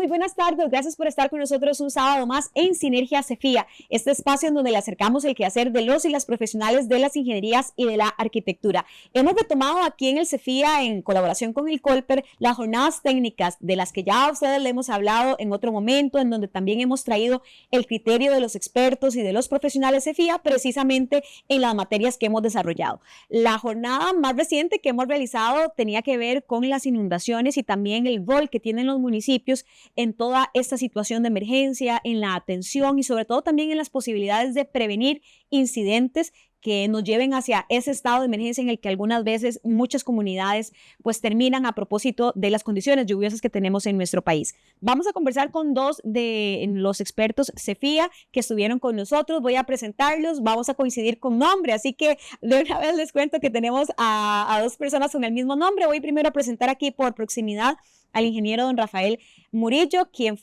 Muy buenas tardes, gracias por estar con nosotros un sábado más en Sinergia CEFIA, este espacio en donde le acercamos el quehacer de los y las profesionales de las ingenierías y de la arquitectura. Hemos retomado aquí en el CEFIA, en colaboración con el Colper, las jornadas técnicas de las que ya a ustedes le hemos hablado en otro momento, en donde también hemos traído el criterio de los expertos y de los profesionales CEFIA precisamente en las materias que hemos desarrollado. La jornada más reciente que hemos realizado tenía que ver con las inundaciones y también el rol que tienen los municipios en toda esta situación de emergencia, en la atención y sobre todo también en las posibilidades de prevenir incidentes que nos lleven hacia ese estado de emergencia en el que algunas veces muchas comunidades pues terminan a propósito de las condiciones lluviosas que tenemos en nuestro país. Vamos a conversar con dos de los expertos CEFIA que estuvieron con nosotros. Voy a presentarlos, vamos a coincidir con nombre, así que de una vez les cuento que tenemos a dos personas con el mismo nombre. Voy primero a presentar aquí por proximidad al ingeniero don Rafael Murillo, quien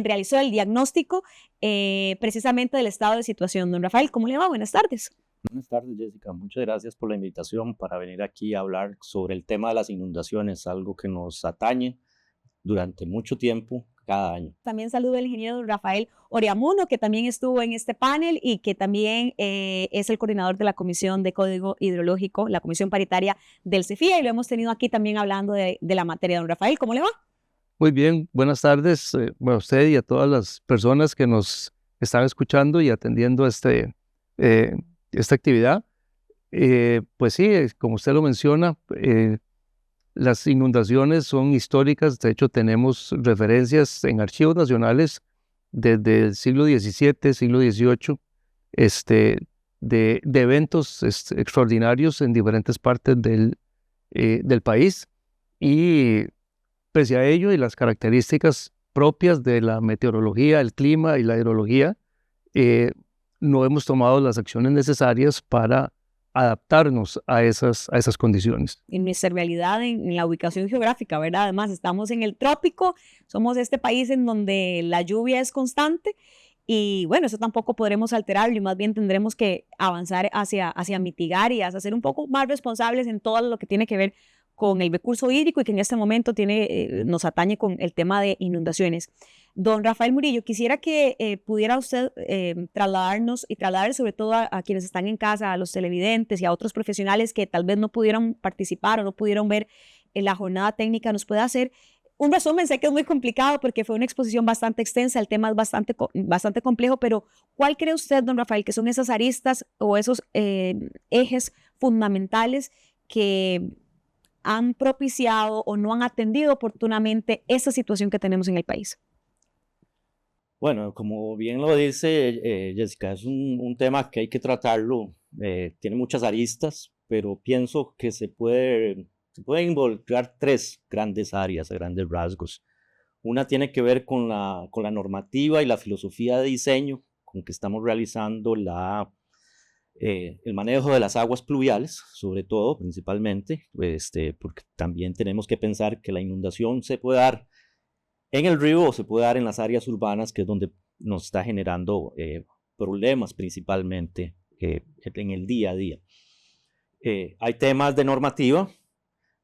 realizó el diagnóstico precisamente del estado de situación. Don Rafael, ¿cómo le va? Buenas tardes. Buenas tardes, Jessica. Muchas gracias por la invitación para venir aquí a hablar sobre el tema de las inundaciones, algo que nos atañe durante mucho tiempo, cada año. También saludo al ingeniero don Rafael Oriamuno, que también estuvo en este panel y que también es el coordinador de la Comisión de Código Hidrológico, la Comisión Paritaria del CEFIA, y lo hemos tenido aquí también hablando de la materia. Don Rafael, ¿cómo le va? Muy bien, buenas tardes a usted y a todas las personas que nos están escuchando y atendiendo esta actividad. Pues sí, como usted lo menciona, las inundaciones son históricas. De hecho, tenemos referencias en archivos nacionales desde el siglo XVII, siglo XVIII, de eventos extraordinarios en diferentes partes del país. Y pese a ello y las características propias de la meteorología, el clima y la hidrología, no hemos tomado las acciones necesarias para adaptarnos a esas condiciones. En nuestra realidad, en la ubicación geográfica, ¿verdad? Además, estamos en el trópico, somos este país en donde la lluvia es constante y bueno, eso tampoco podremos alterarlo y más bien tendremos que avanzar hacia mitigar y hacia ser un poco más responsables en todo lo que tiene que ver con el recurso hídrico y que en este momento nos atañe con el tema de inundaciones. Don Rafael Murillo, quisiera que pudiera usted trasladarnos y trasladar sobre todo a quienes están en casa, a los televidentes y a otros profesionales que tal vez no pudieron participar o no pudieron ver la jornada técnica, nos puede hacer un resumen. Sé que es muy complicado porque fue una exposición bastante extensa, el tema es bastante complejo, pero ¿cuál cree usted, don Rafael, que son esas aristas o esos ejes fundamentales que han propiciado o no han atendido oportunamente esa situación que tenemos en el país? Bueno, como bien lo dice Jessica, es un tema que hay que tratarlo, tiene muchas aristas, pero pienso que se puede involucrar tres grandes áreas, grandes rasgos. Una tiene que ver con la normativa y la filosofía de diseño con que estamos realizando el manejo de las aguas pluviales, sobre todo, principalmente, porque también tenemos que pensar que la inundación se puede dar en el río o se puede dar en las áreas urbanas, que es donde nos está generando problemas principalmente en el día a día. Hay temas de normativa.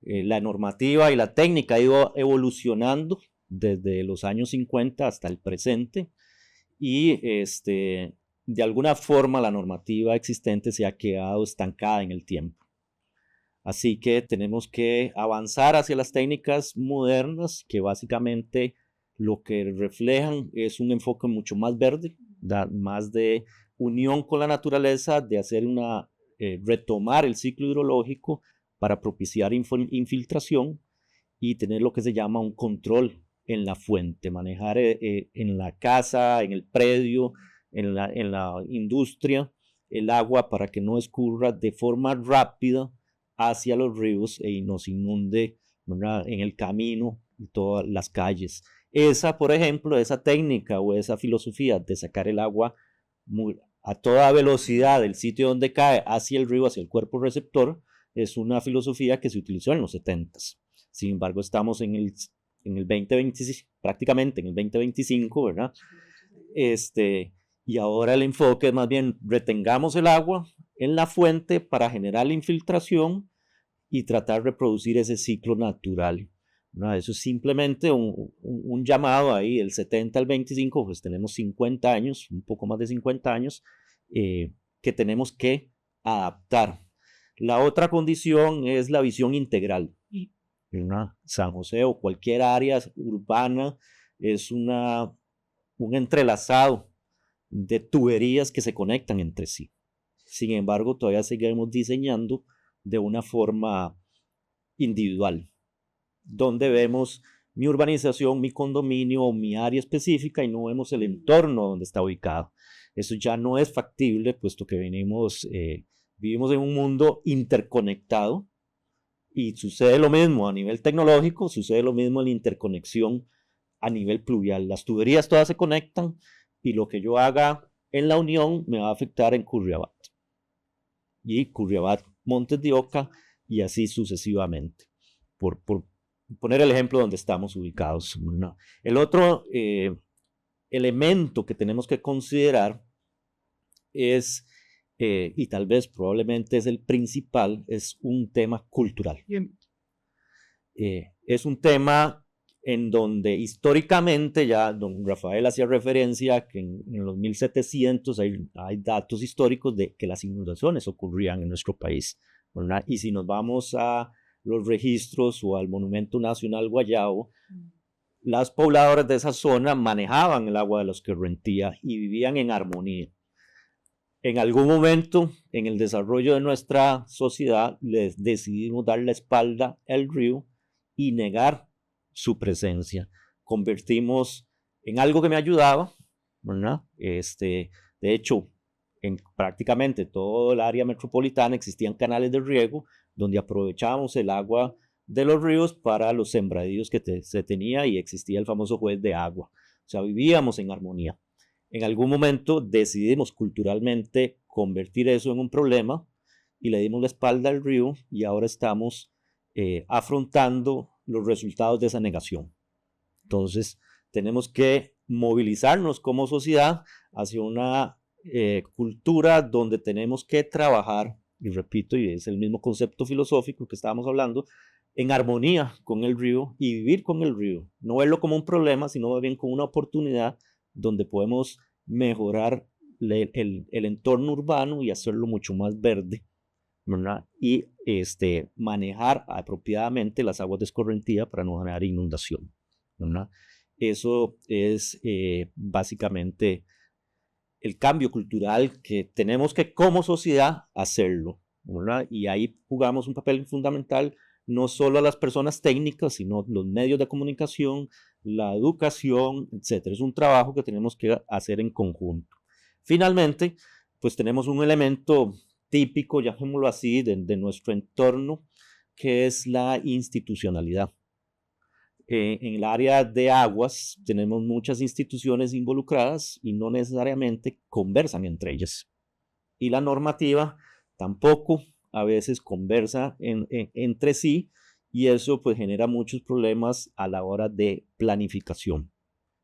La normativa y la técnica ha ido evolucionando desde los años 50 hasta el presente y de alguna forma la normativa existente se ha quedado estancada en el tiempo. Así que tenemos que avanzar hacia las técnicas modernas que básicamente lo que reflejan es un enfoque mucho más verde, más de unión con la naturaleza, de hacer retomar el ciclo hidrológico para propiciar infiltración y tener lo que se llama un control en la fuente, manejar en la casa, en el predio, en la industria, el agua para que no escurra de forma rápida hacia los ríos y nos inunde, ¿verdad?, en el camino y todas las calles. Por ejemplo, esa técnica o esa filosofía de sacar el agua a toda velocidad del sitio donde cae hacia el río, hacia el cuerpo receptor, es una filosofía que se utilizó en los 70s. Sin embargo, estamos en el 2025, prácticamente en el 2025, ¿verdad? Y ahora el enfoque es más bien retengamos el agua en la fuente para generar la infiltración y tratar de reproducir ese ciclo natural. ¿no? Eso es simplemente un llamado ahí, del 70 al 25, pues tenemos 50 años, un poco más de 50 años, que tenemos que adaptar. La otra condición es la visión integral. San José o cualquier área urbana es un entrelazado de tuberías que se conectan entre sí. Sin embargo, todavía seguimos diseñando de una forma individual, donde vemos mi urbanización, mi condominio o mi área específica y no vemos el entorno donde está ubicado. Eso ya no es factible, puesto que vivimos en un mundo interconectado y sucede lo mismo a nivel tecnológico, sucede lo mismo en la interconexión a nivel pluvial. Las tuberías todas se conectan y lo que yo haga en La Unión me va a afectar en Curriabat. Y Curriabat, Montes de Oca y así sucesivamente. Por poner el ejemplo donde estamos ubicados, ¿no? El otro elemento que tenemos que considerar es, y tal vez probablemente es el principal, es un tema cultural. Es un tema en donde históricamente, ya don Rafael hacía referencia que en los 1700 hay datos históricos de que las inundaciones ocurrían en nuestro país, ¿verdad? Y si nos vamos a los registros o al Monumento Nacional Guayabo, las pobladoras de esa zona manejaban el agua de los escorrentía y vivían en armonía. En algún momento en el desarrollo de nuestra sociedad les decidimos dar la espalda al río y negar su presencia. Convertimos en algo que me ayudaba, ¿verdad? De hecho, en prácticamente todo el área metropolitana existían canales de riego donde aprovechábamos el agua de los ríos para los sembradíos que se tenía y existía el famoso juez de agua. O sea, vivíamos en armonía. En algún momento decidimos culturalmente convertir eso en un problema y le dimos la espalda al río y ahora estamos afrontando los resultados de esa negación. Entonces, tenemos que movilizarnos como sociedad hacia una cultura donde tenemos que trabajar, y repito, y es el mismo concepto filosófico que estábamos hablando, en armonía con el río y vivir con el río. No verlo como un problema, sino más bien como una oportunidad donde podemos mejorar el entorno urbano y hacerlo mucho más verde, ¿verdad? Y manejar apropiadamente las aguas de escorrentía para no generar inundación, ¿verdad? Eso es básicamente el cambio cultural que tenemos que como sociedad hacerlo, ¿verdad? Y ahí jugamos un papel fundamental no solo a las personas técnicas, sino los medios de comunicación, la educación, etc. Es un trabajo que tenemos que hacer en conjunto. Finalmente, pues tenemos un elemento típico, llamémoslo así, de nuestro entorno, que es la institucionalidad. En el área de aguas tenemos muchas instituciones involucradas y no necesariamente conversan entre ellas. Y la normativa tampoco a veces conversa entre sí y eso pues genera muchos problemas a la hora de planificación.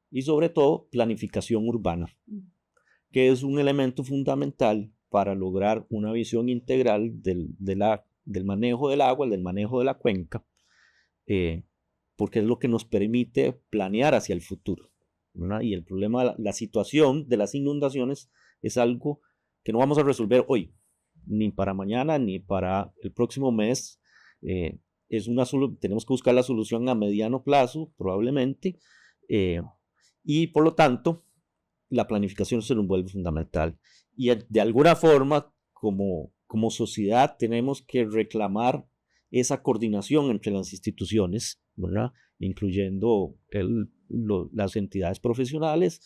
Y sobre todo planificación urbana, que es un elemento fundamental para lograr una visión integral del manejo del agua, del manejo de la cuenca, porque es lo que nos permite planear hacia el futuro, ¿verdad? Y el problema, la situación de las inundaciones es algo que no vamos a resolver hoy, ni para mañana, ni para el próximo mes. Tenemos que buscar la solución a mediano plazo, probablemente, y por lo tanto, la planificación se nos vuelve fundamental. Y de alguna forma, como sociedad, tenemos que reclamar esa coordinación entre las instituciones, ¿verdad? Incluyendo las entidades profesionales,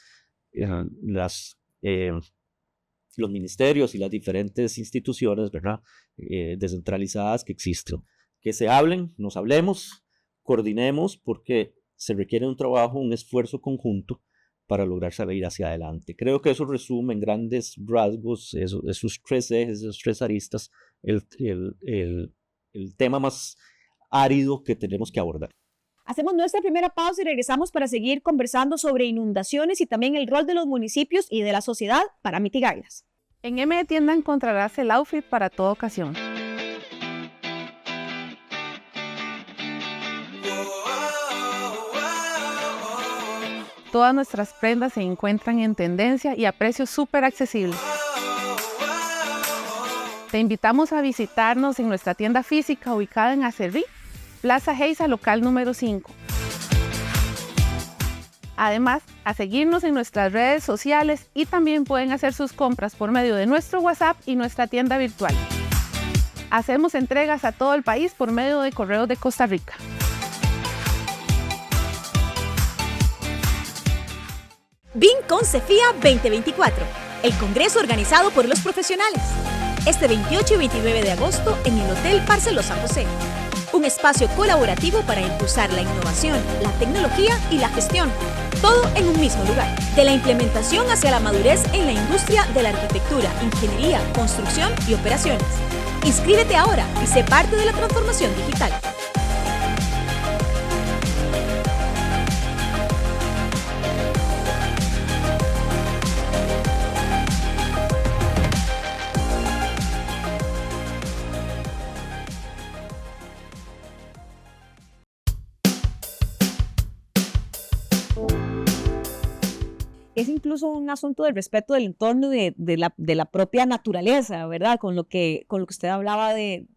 los ministerios y las diferentes instituciones, ¿verdad? Descentralizadas que existen. Que se hablen, nos hablemos, coordinemos, porque se requiere un trabajo, un esfuerzo conjunto para lograr salir hacia adelante. Creo que eso resume en grandes rasgos esos tres ejes, esas tres aristas, el tema más árido que tenemos que abordar. Hacemos nuestra primera pausa y regresamos para seguir conversando sobre inundaciones y también el rol de los municipios y de la sociedad para mitigarlas. En M Tienda encontrarás el outfit para toda ocasión. Todas nuestras prendas se encuentran en tendencia y a precios súper accesibles. Te invitamos a visitarnos en nuestra tienda física ubicada en Acerrí, Plaza Geisa, local número 5. Además, a seguirnos en nuestras redes sociales y también pueden hacer sus compras por medio de nuestro WhatsApp y nuestra tienda virtual. Hacemos entregas a todo el país por medio de Correos de Costa Rica. BINCON CEFIA 2024, el congreso organizado por los profesionales. Este 28 y 29 de agosto en el Hotel Barceló San José. Un espacio colaborativo para impulsar la innovación, la tecnología y la gestión. Todo en un mismo lugar. De la implementación hacia la madurez en la industria de la arquitectura, ingeniería, construcción y operaciones. Inscríbete ahora y sé parte de la transformación digital. Es incluso un asunto del respeto del entorno de la propia naturaleza, ¿verdad? Con lo que usted hablaba de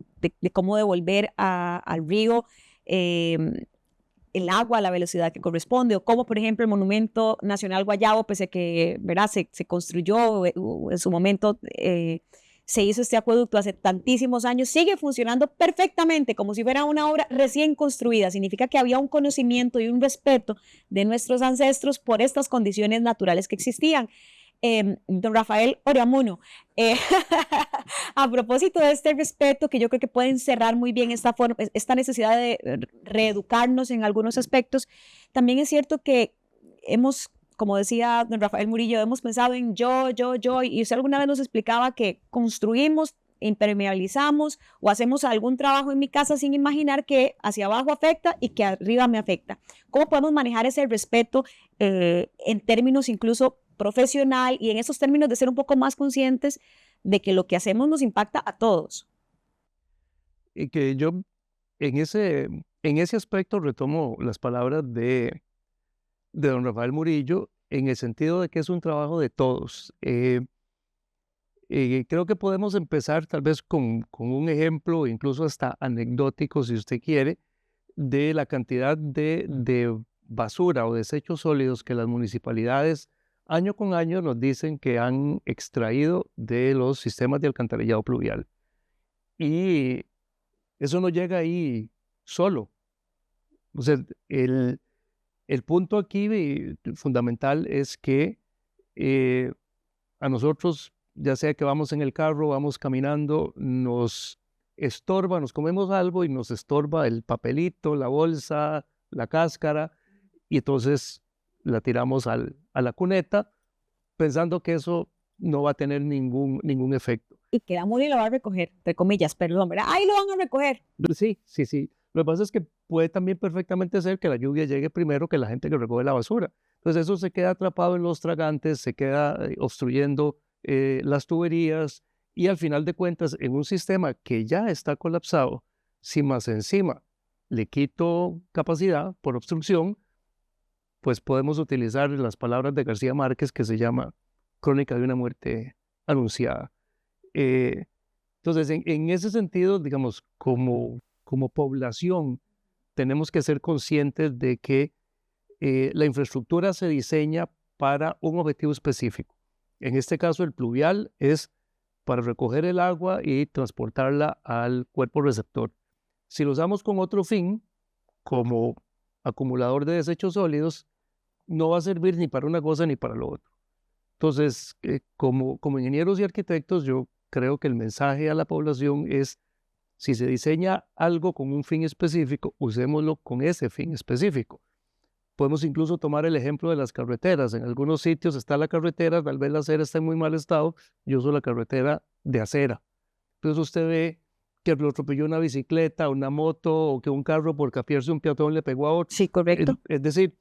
cómo devolver al río el agua a la velocidad que corresponde, o cómo, por ejemplo, el Monumento Nacional Guayabo, pese a que, ¿verdad?, se construyó en su momento, se hizo este acueducto hace tantísimos años, sigue funcionando perfectamente como si fuera una obra recién construida. Significa que había un conocimiento y un respeto de nuestros ancestros por estas condiciones naturales que existían. Don Rafael Oreamuno, a propósito de este respeto, que yo creo que puede encerrar muy bien esta necesidad de reeducarnos en algunos aspectos, también es cierto que hemos, como decía don Rafael Murillo, hemos pensado en yo, y usted alguna vez nos explicaba que construimos, impermeabilizamos o hacemos algún trabajo en mi casa sin imaginar que hacia abajo afecta y que arriba me afecta. ¿Cómo podemos manejar ese respeto en términos incluso profesional y en esos términos de ser un poco más conscientes de que lo que hacemos nos impacta a todos? Y que yo en ese aspecto retomo las palabras de don Rafael Murillo, en el sentido de que es un trabajo de todos. Creo que podemos empezar tal vez con un ejemplo, incluso hasta anecdótico, si usted quiere, de la cantidad de basura o desechos sólidos que las municipalidades año con año nos dicen que han extraído de los sistemas de alcantarillado pluvial. Y eso no llega ahí solo. O sea, el punto aquí fundamental es que a nosotros, ya sea que vamos en el carro, vamos caminando, nos estorba, nos comemos algo y nos estorba el papelito, la bolsa, la cáscara, y entonces la tiramos a la cuneta pensando que eso no va a tener ningún efecto. Y que la muli lo va a recoger, entre comillas, perdón, ¿verdad? ¡Ahí lo van a recoger! Sí. Lo que pasa es que puede también perfectamente ser que la lluvia llegue primero que la gente que recoge la basura. Entonces eso se queda atrapado en los tragantes, se queda obstruyendo las tuberías, y al final de cuentas, en un sistema que ya está colapsado, si más encima le quito capacidad por obstrucción, pues podemos utilizar las palabras de García Márquez, que se llama Crónica de una muerte anunciada. Entonces, en ese sentido, digamos, como población, tenemos que ser conscientes de que la infraestructura se diseña para un objetivo específico. En este caso, el pluvial es para recoger el agua y transportarla al cuerpo receptor. Si lo usamos con otro fin, como acumulador de desechos sólidos, no va a servir ni para una cosa ni para lo otro. Entonces, como ingenieros y arquitectos, yo creo que el mensaje a la población es: si se diseña algo con un fin específico, usémoslo con ese fin específico. Podemos incluso tomar el ejemplo de las carreteras. En algunos sitios está la carretera, tal vez la acera está en muy mal estado, yo uso la carretera de acera. Entonces usted ve que lo atropelló una bicicleta, una moto, o que un carro por cafiarse un peatón le pegó a otro. Sí, correcto. Es decir,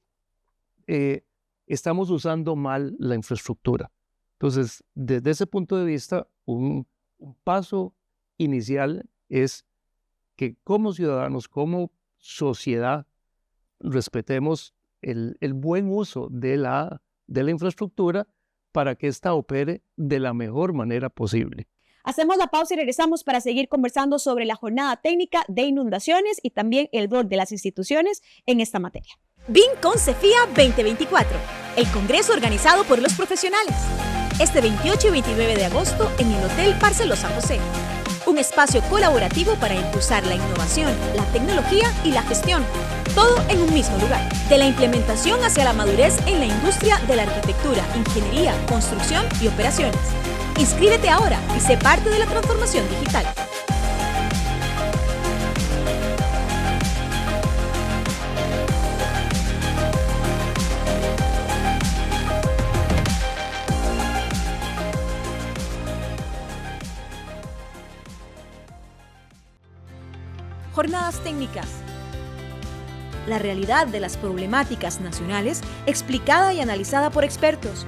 estamos usando mal la infraestructura. Entonces, desde ese punto de vista, un paso inicial es que como ciudadanos, como sociedad, respetemos el buen uso de la infraestructura para que ésta opere de la mejor manera posible. Hacemos la pausa y regresamos para seguir conversando sobre la jornada técnica de inundaciones y también el rol de las instituciones en esta materia. BIM con CEFIA 2024, el congreso organizado por los profesionales. Este 28 y 29 de agosto en el Hotel Parcelo San José. Un espacio colaborativo para impulsar la innovación, la tecnología y la gestión. Todo en un mismo lugar. De la implementación hacia la madurez en la industria de la arquitectura, ingeniería, construcción y operaciones. Inscríbete ahora y sé parte de la transformación digital. Jornadas técnicas. La realidad de las problemáticas nacionales explicada y analizada por expertos.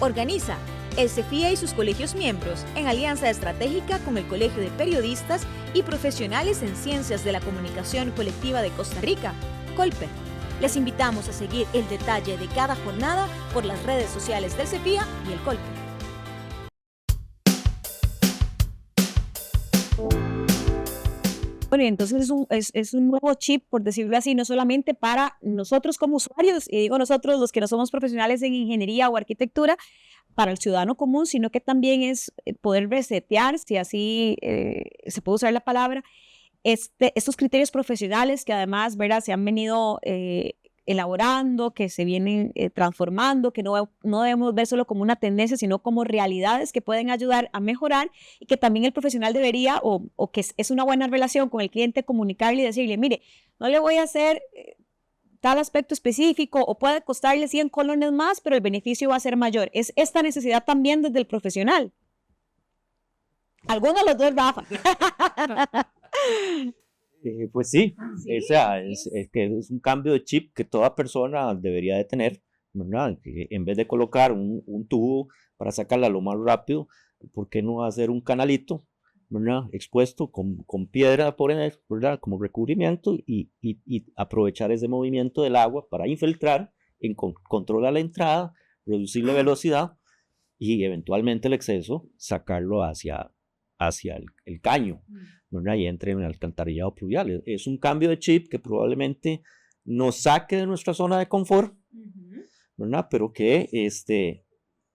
Organiza el CEFIA y sus colegios miembros en alianza estratégica con el Colegio de Periodistas y Profesionales en Ciencias de la Comunicación Colectiva de Costa Rica, COLPER. Les invitamos a seguir el detalle de cada jornada por las redes sociales del CEFIA y el COLPER. Bueno, entonces es un nuevo chip, por decirlo así, no solamente para nosotros como usuarios, y digo nosotros los que no somos profesionales en ingeniería o arquitectura, para el ciudadano común, sino que también es poder resetear, si así se puede usar la palabra, estos criterios profesionales que además, ¿verdad?, se han venido elaborando, que se vienen transformando, que no debemos ver solo como una tendencia, sino como realidades que pueden ayudar a mejorar y que también el profesional debería, o que es una buena relación con el cliente, comunicarle y decirle, mire, no le voy a hacer tal aspecto específico o puede costarle 100 colones más, pero el beneficio va a ser mayor. Es esta necesidad también desde el profesional. ¿Alguno de los dos, Rafa? Pues sí, o sea, es que es un cambio de chip que toda persona debería de tener, ¿verdad? Que en vez de colocar un tubo para sacarla lo más rápido, ¿por qué no hacer un canalito, ¿verdad?, expuesto con piedra por él, ¿verdad?, como recubrimiento y aprovechar ese movimiento del agua para infiltrar, controlar la entrada, reducir la velocidad y eventualmente el exceso, sacarlo hacia el caño, ¿verdad?, y entre en el alcantarillado pluvial. Es un cambio de chip que probablemente nos saque de nuestra zona de confort, ¿verdad?, pero que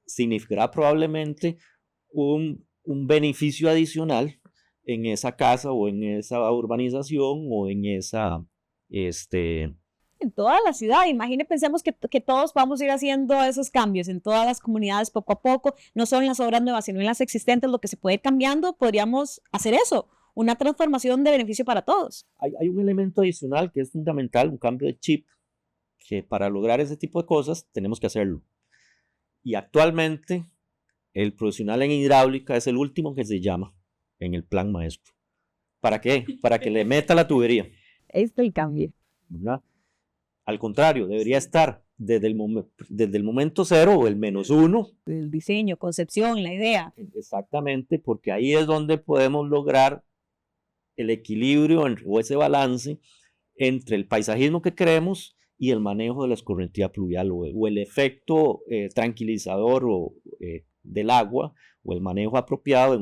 significará probablemente un beneficio adicional en esa casa o en esa urbanización o en esa En toda la ciudad, pensemos que todos vamos a ir haciendo esos cambios en todas las comunidades poco a poco, no solo en las obras nuevas, sino en las existentes, lo que se puede ir cambiando, podríamos hacer eso, una transformación de beneficio para todos. Hay un elemento adicional que es fundamental, un cambio de chip, que para lograr ese tipo de cosas tenemos que hacerlo. Y actualmente el profesional en hidráulica es el último que se llama en el plan maestro. ¿Para qué? Para que le meta la tubería. Esto el cambio. ¿Verdad? Al contrario, debería estar desde el momento cero o el -1. El diseño, concepción, la idea. Exactamente, porque ahí es donde podemos lograr el equilibrio o ese balance entre el paisajismo que queremos y el manejo de la escorrentía pluvial o el efecto tranquilizador del agua o el manejo apropiado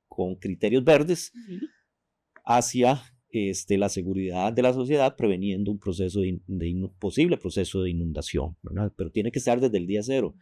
con criterios verdes hacia la seguridad de la sociedad, preveniendo un proceso posible proceso de inundación, ¿verdad? Pero tiene que estar desde el día cero.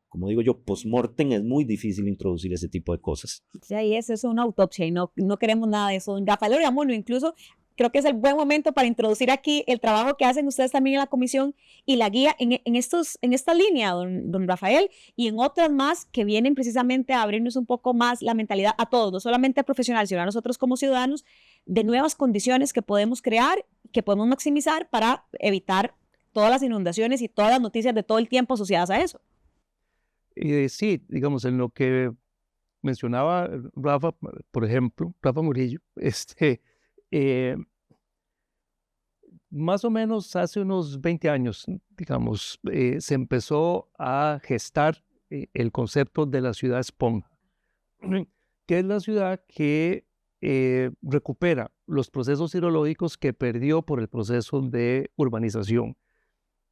Como digo yo, post-mortem es muy difícil introducir ese tipo de cosas. Sí, ahí es una autopsia y no queremos nada de eso. Rafael Oriamuno, incluso creo que es el buen momento para introducir aquí el trabajo que hacen ustedes también en la comisión y la guía en esta línea, don Rafael, y en otras más que vienen precisamente a abrirnos un poco más la mentalidad a todos, no solamente a profesionales, sino a nosotros como ciudadanos, de nuevas condiciones que podemos crear, que podemos maximizar para evitar todas las inundaciones y todas las noticias de todo el tiempo asociadas a eso. Sí, digamos, en lo que mencionaba Rafa, por ejemplo, Rafa Murillo, más o menos hace unos 20 años, digamos, se empezó a gestar el concepto de la ciudad esponja, que es la ciudad que recupera los procesos hidrológicos que perdió por el proceso de urbanización.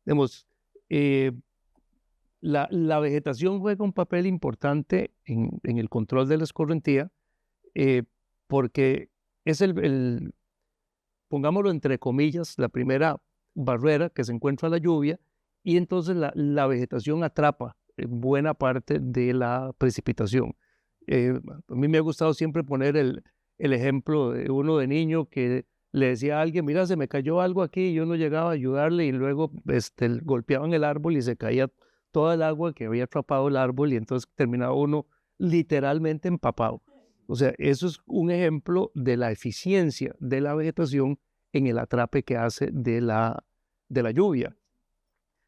Digamos, la vegetación juega un papel importante en el control de la escorrentía, porque es pongámoslo entre comillas, la primera barrera que se encuentra la lluvia, y entonces la vegetación atrapa buena parte de la precipitación. A mí me ha gustado siempre poner el ejemplo de uno de niño que le decía a alguien, mira, se me cayó algo aquí, y yo no llegaba a ayudarle, y luego golpeaban el árbol y se caía toda el agua que había atrapado el árbol, y entonces terminaba uno literalmente empapado. O sea, eso es un ejemplo de la eficiencia de la vegetación en el atrape que hace de la lluvia.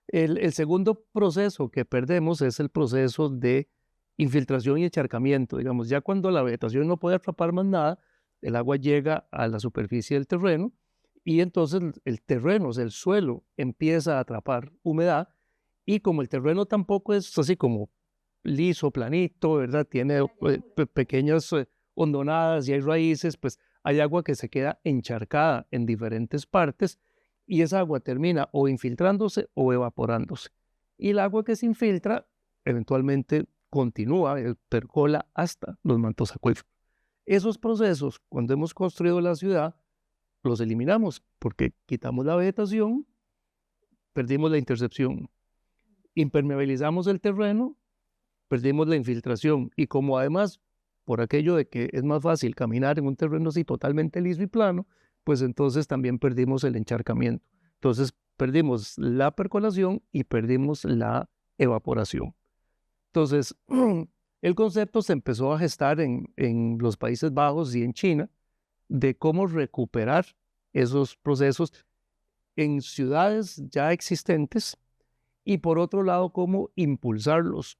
El segundo proceso que perdemos es el proceso de infiltración y encharcamiento. Digamos, ya cuando la vegetación no puede atrapar más nada, el agua llega a la superficie del terreno y entonces el terreno, o sea, el suelo, empieza a atrapar humedad, y como el terreno tampoco es así como liso, planito, ¿verdad? Tiene pequeñas hondonadas y hay raíces, pues hay agua que se queda encharcada en diferentes partes, y esa agua termina o infiltrándose o evaporándose. Y el agua que se infiltra eventualmente continúa, percola hasta los mantos acuíferos. Esos procesos, cuando hemos construido la ciudad, los eliminamos porque quitamos la vegetación, perdimos la intercepción, impermeabilizamos el terreno, perdimos la infiltración, y como además, por aquello de que es más fácil caminar en un terreno así totalmente liso y plano, pues entonces también perdimos el encharcamiento. Entonces perdimos la percolación y perdimos la evaporación. Entonces, el concepto se empezó a gestar en los Países Bajos y en China de cómo recuperar esos procesos en ciudades ya existentes, y por otro lado, cómo impulsarlos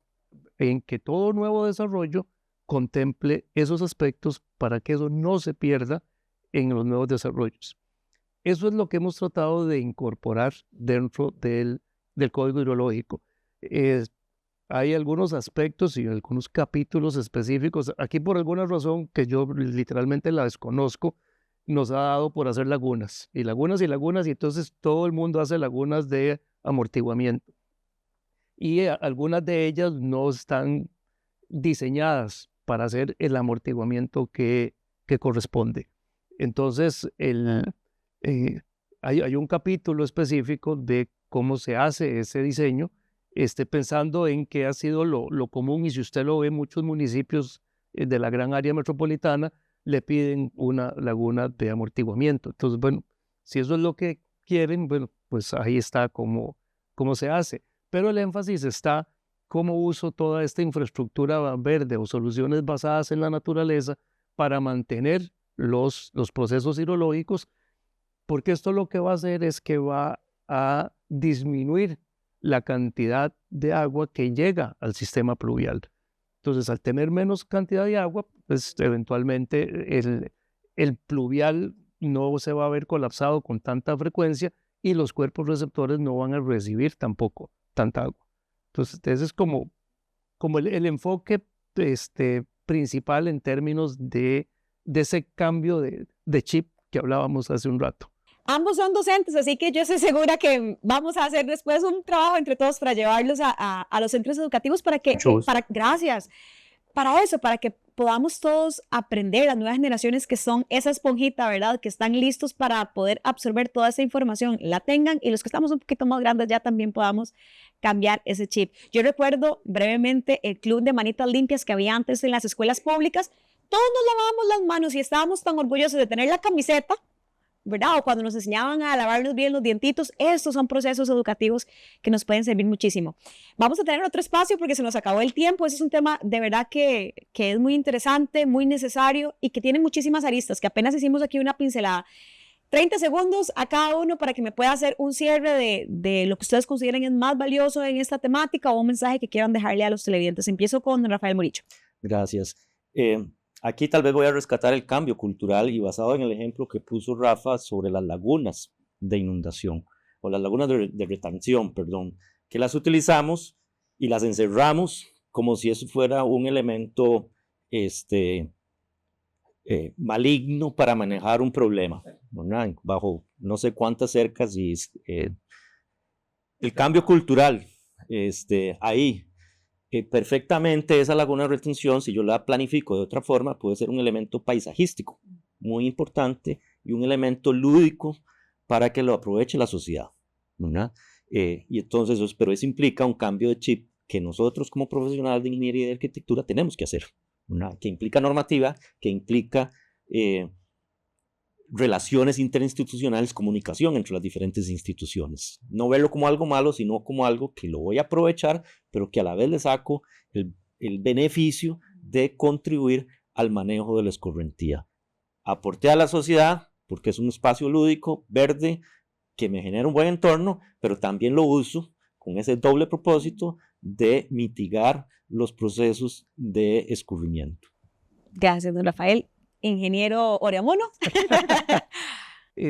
en que todo nuevo desarrollo contemple esos aspectos para que eso no se pierda en los nuevos desarrollos. Eso es lo que hemos tratado de incorporar dentro del Código Hidrológico. Hay algunos aspectos y algunos capítulos específicos. Aquí, por alguna razón que yo literalmente la desconozco, nos ha dado por hacer lagunas, y lagunas y lagunas, y entonces todo el mundo hace lagunas de amortiguamiento. Y algunas de ellas no están diseñadas para hacer el amortiguamiento que corresponde. Entonces, hay un capítulo específico de cómo se hace ese diseño, pensando en que ha sido lo común, y si usted lo ve, muchos municipios de la gran área metropolitana le piden una laguna de amortiguamiento. Entonces, bueno, si eso es lo que quieren, bueno, pues ahí está cómo se hace. Pero el énfasis está cómo uso toda esta infraestructura verde o soluciones basadas en la naturaleza para mantener los procesos hidrológicos, porque esto lo que va a hacer es que va a disminuir la cantidad de agua que llega al sistema pluvial. Entonces, al tener menos cantidad de agua, pues eventualmente el pluvial no se va a ver colapsado con tanta frecuencia, y los cuerpos receptores no van a recibir tampoco tanta agua. Entonces, ese es como el enfoque principal en términos de ese cambio de chip que hablábamos hace un rato. Ambos son docentes, así que yo estoy segura que vamos a hacer después un trabajo entre todos para llevarlos a los centros educativos gracias, para eso, para que podamos todos aprender, las nuevas generaciones que son esa esponjita, ¿verdad? Que están listos para poder absorber toda esa información, la tengan, y los que estamos un poquito más grandes ya también podamos cambiar ese chip. Yo recuerdo brevemente el club de manitas limpias que había antes en las escuelas públicas. Todos nos lavábamos las manos y estábamos tan orgullosos de tener la camiseta, ¿verdad? O cuando nos enseñaban a lavarnos bien los dientitos. Estos son procesos educativos que nos pueden servir muchísimo. Vamos a tener otro espacio porque se nos acabó el tiempo. Ese es un tema de verdad que es muy interesante, muy necesario, y que tiene muchísimas aristas, que apenas hicimos aquí una pincelada. 30 segundos a cada uno para que me pueda hacer un cierre de lo que ustedes consideren es más valioso en esta temática, o un mensaje que quieran dejarle a los televidentes. Empiezo con Rafael Morillo. Gracias. Aquí tal vez voy a rescatar el cambio cultural, y basado en el ejemplo que puso Rafa sobre las lagunas de inundación, o las lagunas de retención, perdón, que las utilizamos y las encerramos como si eso fuera un elemento maligno para manejar un problema, ¿verdad? Bajo no sé cuántas cercas y El cambio cultural, ahí, perfectamente esa laguna de retención, si yo la planifico de otra forma, puede ser un elemento paisajístico muy importante y un elemento lúdico para que lo aproveche la sociedad, ¿verdad? Y entonces, pero eso implica un cambio de chip que nosotros como profesionales de ingeniería y de arquitectura tenemos que hacer, ¿verdad? Que implica normativa, que implica relaciones interinstitucionales, comunicación entre las diferentes instituciones. No verlo como algo malo, sino como algo que lo voy a aprovechar, pero que a la vez le saco el beneficio de contribuir al manejo de la escorrentía. Aporté a la sociedad porque es un espacio lúdico, verde, que me genera un buen entorno, pero también lo uso con ese doble propósito de mitigar los procesos de escurrimiento. Gracias, don Rafael. Ingeniero Oreamuno.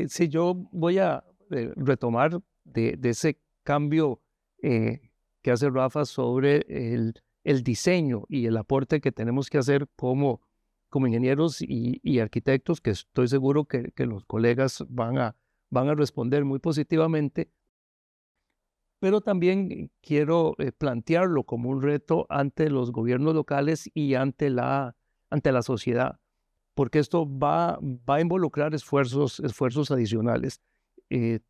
Si yo voy a retomar de ese cambio que hace Rafa sobre el diseño y el aporte que tenemos que hacer como ingenieros y arquitectos, que estoy seguro que los colegas van a responder muy positivamente, pero también quiero plantearlo como un reto ante los gobiernos locales y ante la sociedad, porque esto va a involucrar esfuerzos adicionales.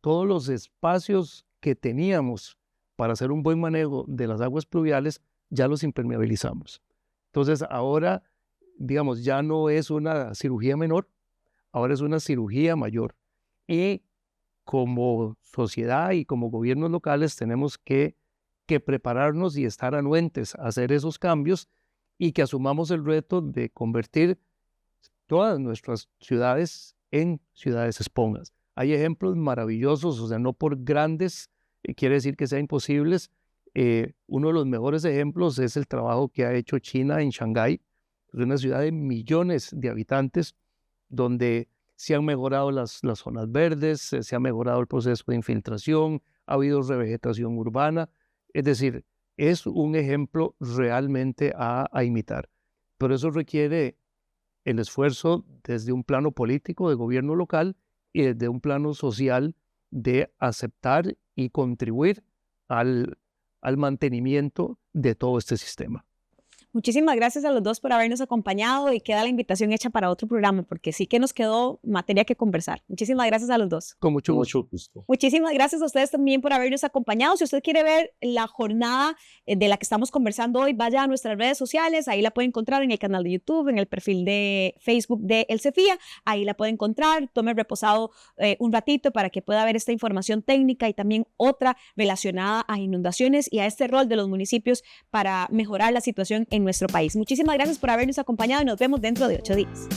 Todos los espacios que teníamos para hacer un buen manejo de las aguas pluviales ya los impermeabilizamos. Entonces ahora, digamos, ya no es una cirugía menor, ahora es una cirugía mayor. Y como sociedad y como gobiernos locales tenemos que prepararnos y estar anuentes a hacer esos cambios y que asumamos el reto de convertir todas nuestras ciudades en ciudades esponjas. Hay ejemplos maravillosos, o sea, no por grandes quiere decir que sean imposibles. Uno de los mejores ejemplos es el trabajo que ha hecho China en Shanghái, es una ciudad de millones de habitantes donde se han mejorado las zonas verdes, se ha mejorado el proceso de infiltración, ha habido revegetación urbana, es decir, es un ejemplo realmente a imitar. Pero eso requiere el esfuerzo desde un plano político de gobierno local y desde un plano social de aceptar y contribuir al mantenimiento de todo este sistema. Muchísimas gracias a los dos por habernos acompañado y queda la invitación hecha para otro programa porque sí que nos quedó materia que conversar. Muchísimas gracias a los dos. Con mucho gusto. Muchísimas gracias a ustedes también por habernos acompañado. Si usted quiere ver la jornada de la que estamos conversando hoy, vaya a nuestras redes sociales. Ahí la puede encontrar en el canal de YouTube, en el perfil de Facebook de El Cefía. Ahí la puede encontrar. Tome reposado un ratito para que pueda ver esta información técnica y también otra relacionada a inundaciones y a este rol de los municipios para mejorar la situación en nuestro país. Muchísimas gracias por habernos acompañado y nos vemos dentro de 8 días.